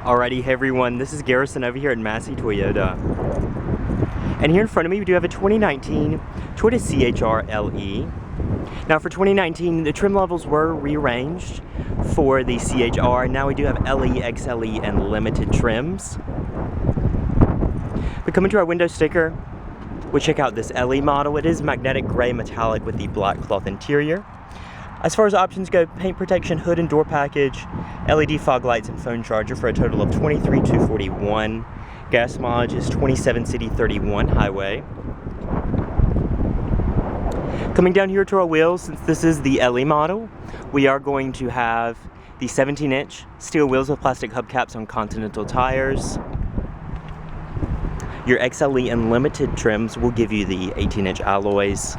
Alrighty, hey everyone, this is Garrison over here at Massey Toyota. And here in front of me we do have a 2019 Toyota CHR LE. Now for 2019, the trim levels were rearranged for the CHR. Now we do have LE, XLE, and limited trims. But coming to our window sticker, we'll check out this LE model. It is magnetic gray metallic with the black cloth interior. As far as options go, paint protection, hood and door package, LED fog lights, and phone charger for a total of $23,241. Gas mileage is 27 city, 31 highway. Coming down here to our wheels, since this is the LE model, we are going to have the 17-inch steel wheels with plastic hubcaps on Continental tires. Your XLE and limited trims will give you the 18-inch alloys.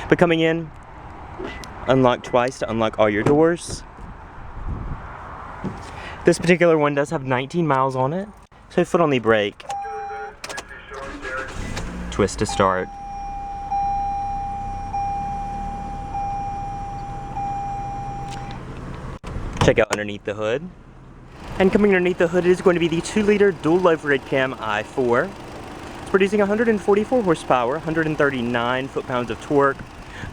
But coming in, unlock twice to unlock all your doors. This particular one does have 19 miles on it, so foot on the brake, twist to start. Check out underneath the hood. And coming underneath the hood is going to be the 2-liter dual overhead cam i4. It's producing 144 horsepower, 139 foot-pounds of torque,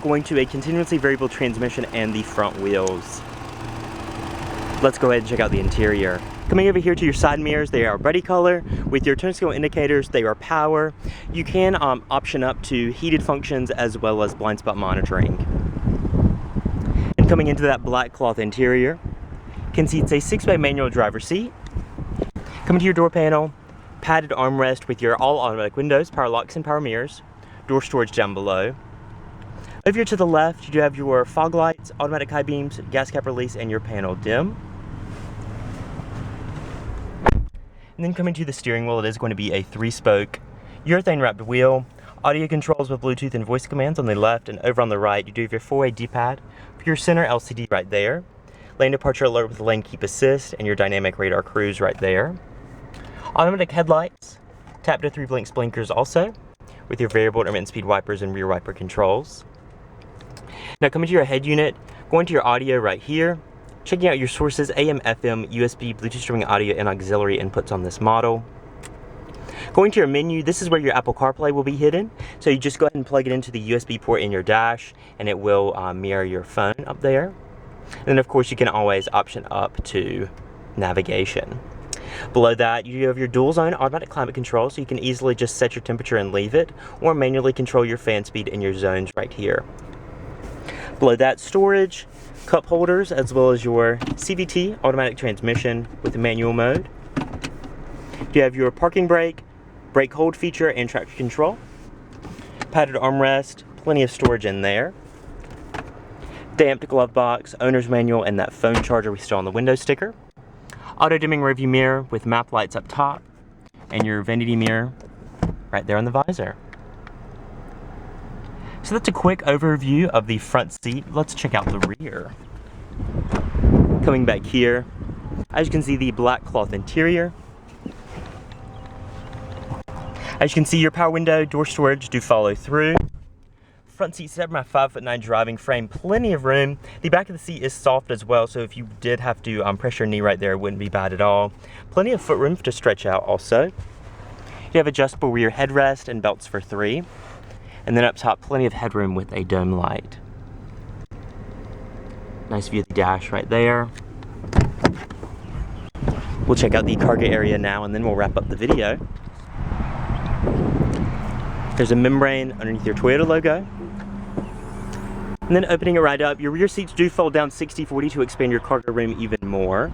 going to a continuously variable transmission and the front wheels. Let's go ahead and check out the interior. Coming over here to your side mirrors, they are buddy color. With your turn signal indicators, they are power. You can option up to heated functions as well as blind spot monitoring. And coming into that black cloth interior, you can see it's a 6-way manual driver seat. Coming to your door panel, padded armrest with your all automatic windows, power locks and power mirrors, door storage down below. Over here to the left, you do have your fog lights, automatic high beams, gas cap release, and your panel dim. And then coming to the steering wheel, it is going to be a 3-spoke urethane wrapped wheel, audio controls with Bluetooth and voice commands on the left, and over on the right, you do have your 4-way D-pad for your center LCD right there. Lane departure alert with lane keep assist, and your dynamic radar cruise right there. Automatic headlights, tap to 3 blinks blinkers also, with your variable intermittent speed wipers and rear wiper controls. Now coming to your head unit, going to your audio right here, checking out your sources, AM, FM, USB, Bluetooth streaming audio, and auxiliary inputs on this model. Going to your menu, this is where your Apple CarPlay will be hidden. So you just go ahead and plug it into the USB port in your dash, and it will mirror your phone up there. And then of course you can always option up to navigation. Below that, you have your dual zone automatic climate control, so you can easily just set your temperature and leave it, or manually control your fan speed in your zones right here. Below that, storage, cup holders, as well as your CVT automatic transmission with the manual mode. You have your parking brake, brake hold feature, and traction control. Padded armrest, plenty of storage in there. Damped glove box, owner's manual, and that phone charger we saw on the window sticker. Auto dimming rearview mirror with map lights up top, and your vanity mirror right there on the visor. So that's a quick overview of the front seat. Let's check out the rear. Coming back here, as you can see, the black cloth interior. As you can see, your power window, door storage do follow through. Front seat set by my 5'9" driving frame, plenty of room. The back of the seat is soft as well, so if you did have to press your knee right there, it wouldn't be bad at all. Plenty of foot room to stretch out also. You have adjustable rear headrest and belts for 3. And then up top, plenty of headroom with a dome light. Nice view of the dash right there. We'll check out the cargo area now, and then we'll wrap up the video. There's a membrane underneath your Toyota logo. And then opening it right up, your rear seats do fold down 60/40 to expand your cargo room even more.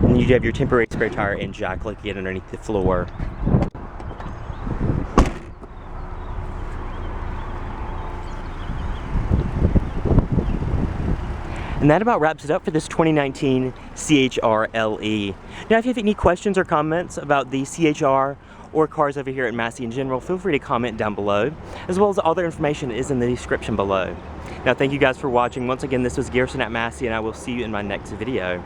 And you do have your temporary spare tire and jack located underneath the floor. And that about wraps it up for this 2019 CHR LE. Now, if you have any questions or comments about the CHR or cars over here at Massey in general, feel free to comment down below, as well as all the information is in the description below. Now, thank you guys for watching. Once again, this was Garrison at Massey, and I will see you in my next video.